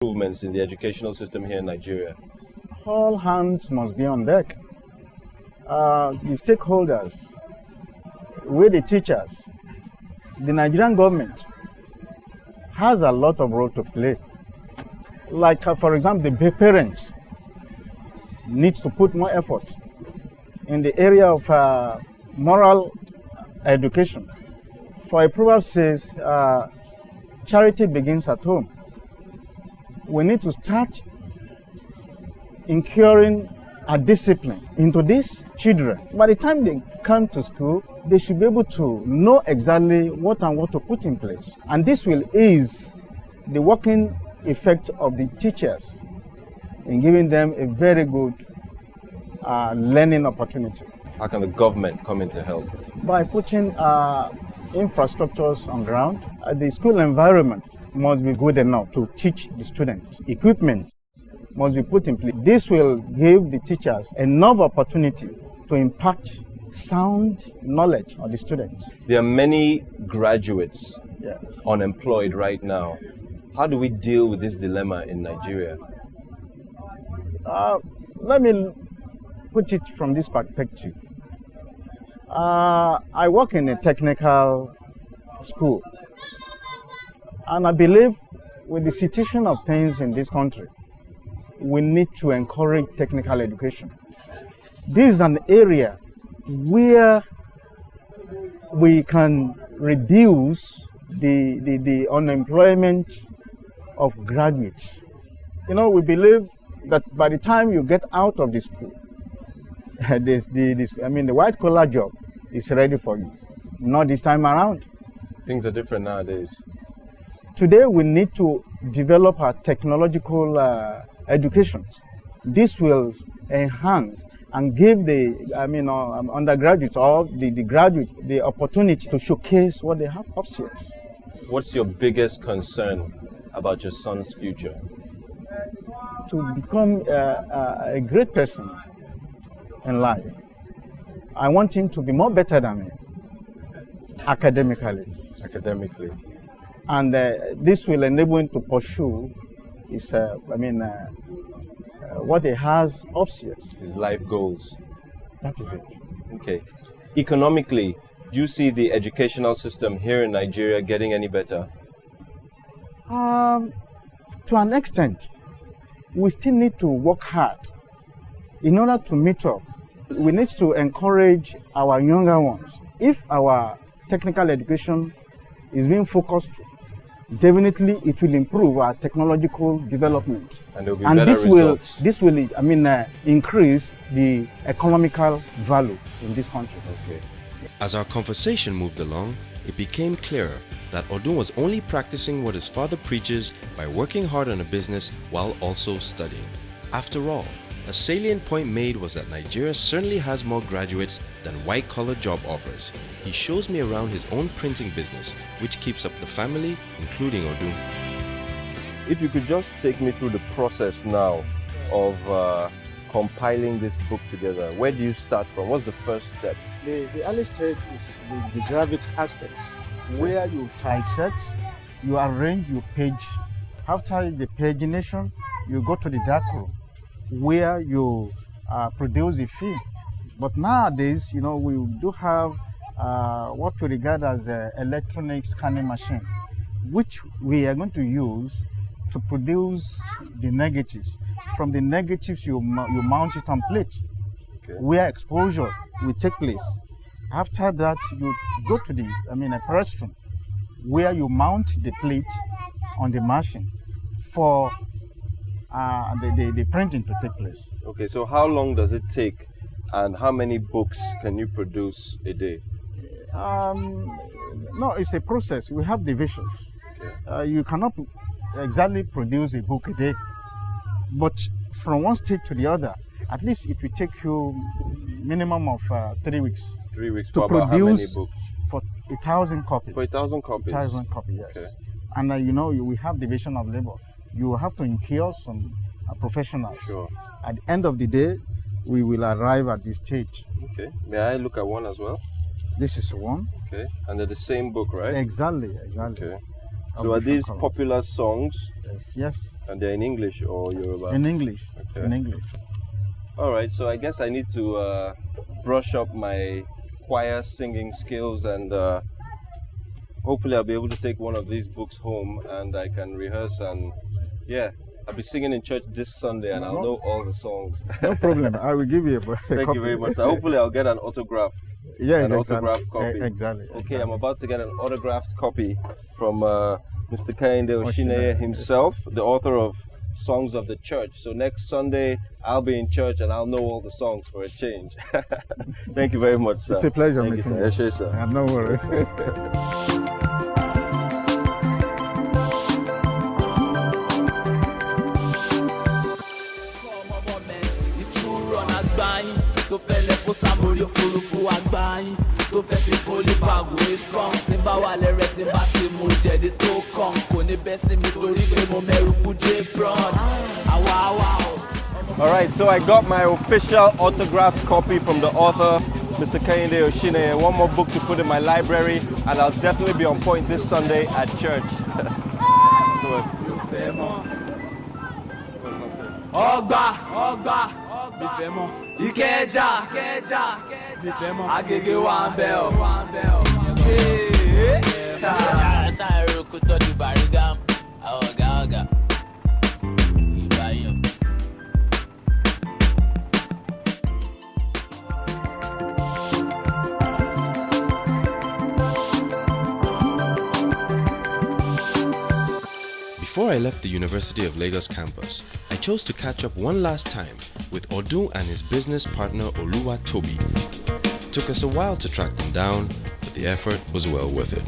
improvements in the educational system here in Nigeria? All hands must be on deck. The stakeholders, with the teachers, the Nigerian government has a lot of role to play. Like, for example, the parents need to put more effort in the area of moral education. For a proverb says, charity begins at home. We need to start incurring a discipline into these children. By the time they come to school, they should be able to know exactly what and what to put in place. And this will ease the working effect of the teachers in giving them a very good learning opportunity. How can the government come in to help? By putting infrastructures on ground, the school environment must be good enough to teach the students. Equipment must be put in place. This will give the teachers enough opportunity to impact sound knowledge on the students. There are many graduates Yes. unemployed right now. How do we deal with this dilemma in Nigeria? Let me put it from this perspective. I work in a technical school, and I believe with the situation of things in this country, we need to encourage technical education. This is an area where we can reduce the unemployment of graduates. You know, we believe that by the time you get out of the school, the white collar job is ready for you. Not this time around. Things are different nowadays. Today we need to develop a technological education. This will enhance and give the undergraduates or the graduate the opportunity to showcase what they have upstairs. What's your biggest concern about your son's future? To become a great person in life. I want him to be more better than me academically. And this will enable him to pursue his, what he has upstairs. His life goals. That is it. Okay. Economically, do you see the educational system here in Nigeria getting any better? To an extent, we still need to work hard in order to meet up. We need to encourage our younger ones. If our technical education is being focused, definitely it will improve our technological development. And there will be better results. This will increase the economical value in this country. Okay. As our conversation moved along, it became clearer that Odun was only practicing what his father preaches by working hard on a business while also studying. After all, a salient point made was that Nigeria certainly has more graduates than white-collar job offers. He shows me around his own printing business, which keeps up the family, including Odun. If you could just take me through the process now of compiling this book together. Where do you start from? What's the first step? The early stage is the graphic aspects, where you typeset, you arrange your page. After the pagination, you go to the darkroom, where you produce the film. But nowadays, you know, we do have what we regard as an electronic scanning machine, which we are going to use to produce the negatives. From the negatives, you mount it on plate, where exposure will take place. After that, you go to the a press room, where you mount the plate on the machine for the printing to take place. Okay, so how long does it take, and how many books can you produce a day? No, it's a process. We have divisions. Okay. You cannot exactly produce a book a day, but from one stage to the other, at least it will take you minimum of 3 weeks. 3 weeks to for about how many produce books? For 1,000 copies. For 1,000 copies? 1,000 copies, yes. Okay. And we have division of labor. You have to incur some professionals. Sure. At the end of the day, we will arrive at this stage. Okay. May I look at one as well? This is one. Okay. And they're the same book, right? Exactly. Okay. So are these popular songs? Yes. And they're in English or Yoruba? In English. Okay. In English. All right, so I guess I need to brush up my choir singing skills, and hopefully I'll be able to take one of these books home and I can rehearse, and yeah, I'll be singing in church this Sunday and I'll know all the songs. No problem. I will give you a Thank copy. you very much. Hopefully I'll get an autograph. Yes, an exactly. autographed copy. Exactly. Okay, I'm about to get an autographed copy from Mr. Kehinde Oshineye himself, the author of Songs of the Church. So next Sunday, I'll be in church and I'll know all the songs for a change. Thank you very much, sir. It's a pleasure Thank meeting you, you. sir. Yes, sir. No worries. tó fẹ́ lẹ pósítà mórí òfurufú àgbáyìn tó fẹ́ fi pólí pàgò ìskọ́n tí ń bá wà lẹ́rẹ̀ tí ń bá ti mú jẹ̀dí tó kàn kò ní bẹ́ sí mi torí pé mo mẹ́rù kú jẹ́ broad àwa àwa o. All right, so I got my official autographed copy from the author, Mr. Kehinde Oshineye. One more book to put in my library, and I'll definitely be on point this Sunday at church. Ọgbà ọgbà ìfẹ́ mọ́ Ìkẹjà ìfẹ́ mọ́ Agége wà ń bẹ̀ ọ́. Sáré kó tọ́jú Bàrígà àwọn ọ̀gá ìbáyọ̀. Before I left the University of Lagos campus, I chose to catch up one last time with Odun and his business partner Oluwatobi. Took us a while to track them down, but the effort was well worth it.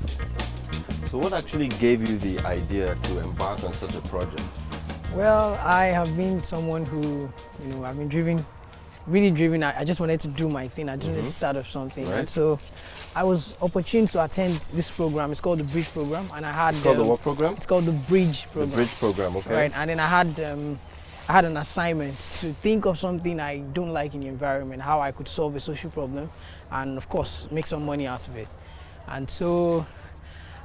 So what actually gave you the idea to embark on such a project? Well, I have been someone who, I've been really driven. I just wanted to do my thing. I just wanted to start up something. Right. And so I was opportune to attend this program. It's called the Bridge Program. And I had... It's called the what program? It's called the Bridge Program. The Bridge Program, okay. Right, and then I had an assignment to think of something I don't like in the environment, how I could solve a social problem, and of course, make some money out of it. And so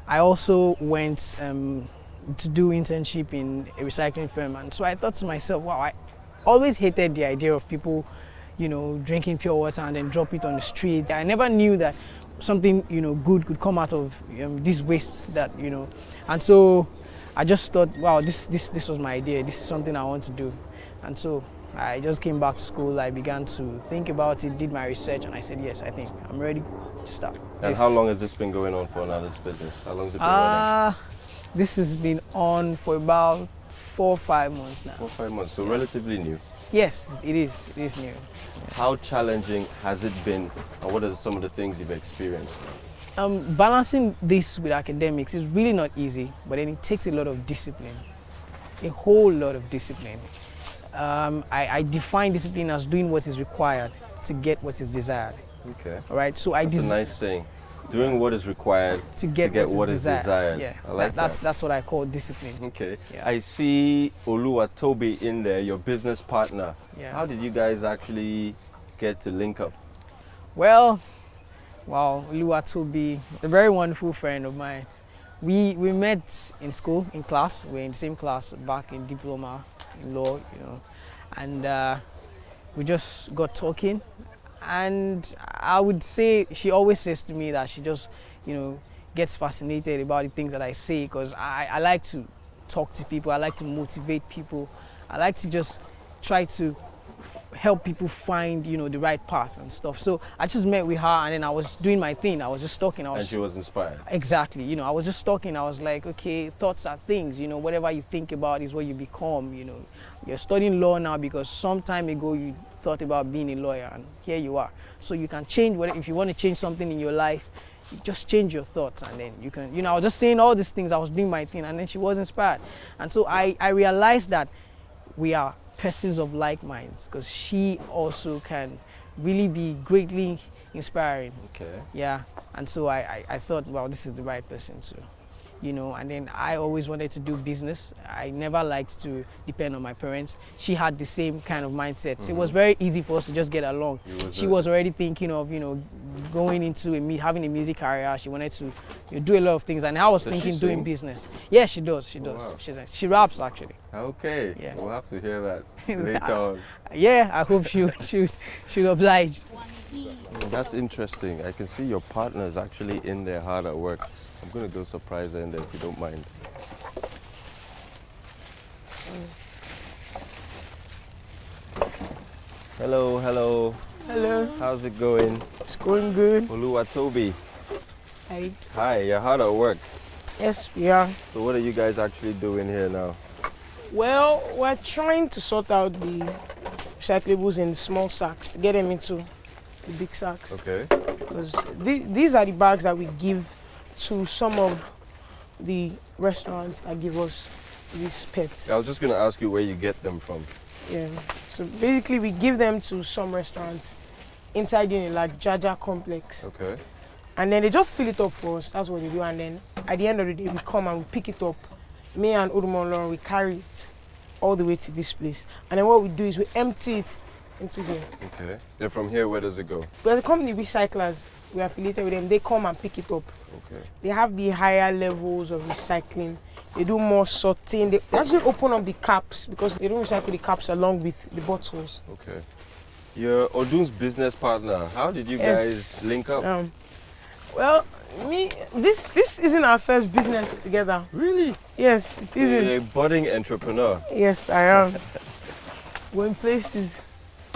I also went to do internship in a recycling firm. And so I thought to myself, wow, I always hated the idea of people, drinking pure water and then drop it on the street. I never knew that something, good could come out of this waste that, And so I just thought, wow, this was my idea. This is something I want to do. And so I just came back to school. I began to think about it, did my research, and I said, yes, I think I'm ready to start. And how long has this been going on for now, this business? How long has it been running? This has been on for about 4 or 5 months now. 4 or 5 months, so relatively new. Yes, it is. It is new. How challenging has it been, and what are some of the things you've experienced? Balancing this with academics is really not easy, but then it takes a lot of discipline, a whole lot of discipline. I define discipline as doing what is required to get what is desired. Okay. All right. So That's a nice saying. Doing what is required to get what is desired. Yeah. I like that's what I call discipline. Okay. Yeah. I see Oluwatobi in there, your business partner. Yeah. How did you guys actually get to link up? Well, Oluwatobi, a very wonderful friend of mine. We met in school, in class. We're in the same class back in diploma in law, and we just got talking. And I would say she always says to me that she just, gets fascinated about the things that I say, because I like to talk to people. I like to motivate people. I like to just try to help people find, the right path and stuff. So I just met with her, and then I was doing my thing. I was just talking. And she was inspired. Exactly. I was just talking. I was like, okay, thoughts are things. Whatever you think about is what you become. You're studying law now because some time ago you thought about being a lawyer, and here you are. So you can change if you want to change something in your life. You just change your thoughts, and then you can. I was just saying all these things. I was doing my thing, and then she was inspired, and so I realized that we are persons of like minds, because she also can really be greatly inspiring. Okay. Yeah, and so I thought, wow, this is the right person to you know, and then I always wanted to do business. I never liked to depend on my parents. She had the same kind of mindset. So it was very easy for us to just get along. She was already thinking of, you know, going into having a music career. She wanted to, you know, do a lot of things, and I was thinking doing business. Yeah, she does. She does. Wow. She raps actually. Okay. Yeah. We'll have to hear that later on. Yeah, I hope she would oblige. That's interesting. I can see your partner is actually in there hard at work. I'm going to go surprise her in there if you don't mind. Hello, hello. Hello. How's it going? It's going good. Oluwatobi. Hi. Hi, you're hard at work. Yes, we are. So what are you guys actually doing here now? Well, we're trying to sort out the recyclables in small sacks to get them into the big sacks. Okay. Because these are the bags that we give to some of the restaurants that give us these pets. I was just going to ask you where you get them from. Yeah. So basically, we give them to some restaurants inside like Jaja complex. Okay. And then they just fill it up for us. That's what they do. And then at the end of the day, we come and we pick it up. Me and Udumon, we carry it all the way to this place. And then what we do is we empty it into here. Okay. Then from here, where does it go? Well, the company recyclers, we are affiliated with them. They come and pick it up. Okay. They have the higher levels of recycling. They do more sorting. They actually open up the caps because they don't recycle the caps along with the bottles. Okay. You're Odun's business partner. How did you guys link up? Well, this isn't our first business together. Really? Yes, it isn't. You're a budding entrepreneur. Yes, I am. When places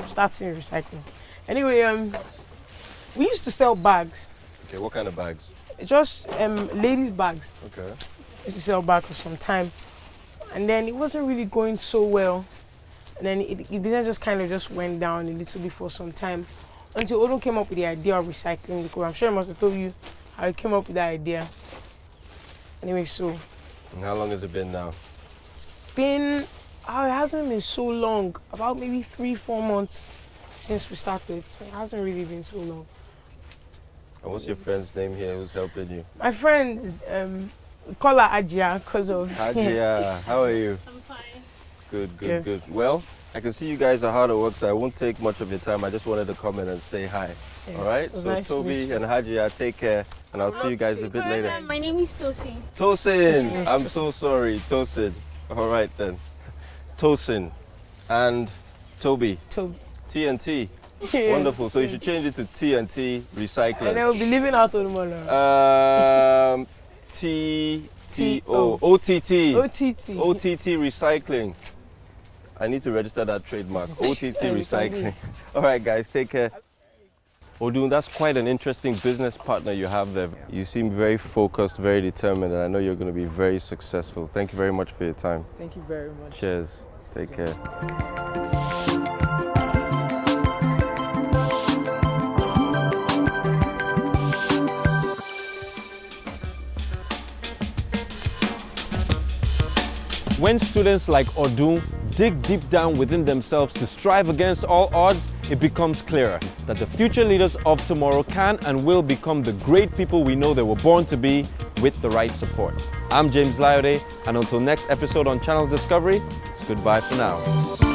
starting recycling. Anyway, we used to sell bags. Okay, what kind of bags? Just ladies' bags. Okay. We used to sell bags for some time, and then it wasn't really going so well. And then the business just kind of just went down a little bit for some time, until Odun came up with the idea of recycling. Because I'm sure I must have told you how he came up with the idea. Anyway, so. And how long has it been now? It's been, it hasn't been so long. About maybe 3-4 months since we started. So it hasn't really been so long. And what's your friend's name here who's helping you? My friend is, we call her Ajia because of... Ajia, how are you? I'm fine. Good, good, Yes. good. Well, I can see you guys are hard at work, so I won't take much of your time. I just wanted to come in and say hi. Yes, All right? it was So nice to meet Toby you. and Hajia, take care, and I'll see you guys a bit later. My name is Tosin. Tosin! I'm so sorry, Tosin. All right then. Tosin and Toby. Toby. TNT. Yeah. Wonderful. So you should change it to TNT Recycling. And then we'll be living out of the money. TTO. OTT. OTT. OTT Recycling. I need to register that trademark. OTT Recycling. All right, guys, take care. Odun, that's quite an interesting business partner you have there. You seem very focused, very determined, and I know you're going to be very successful. Thank you very much for your time. Thank you very much. Cheers. Take care. When students like Odun dig deep down within themselves to strive against all odds, it becomes clearer that the future leaders of tomorrow can and will become the great people we know they were born to be with the right support. I'm James Layode, and until next episode on Channel Discovery, it's goodbye for now.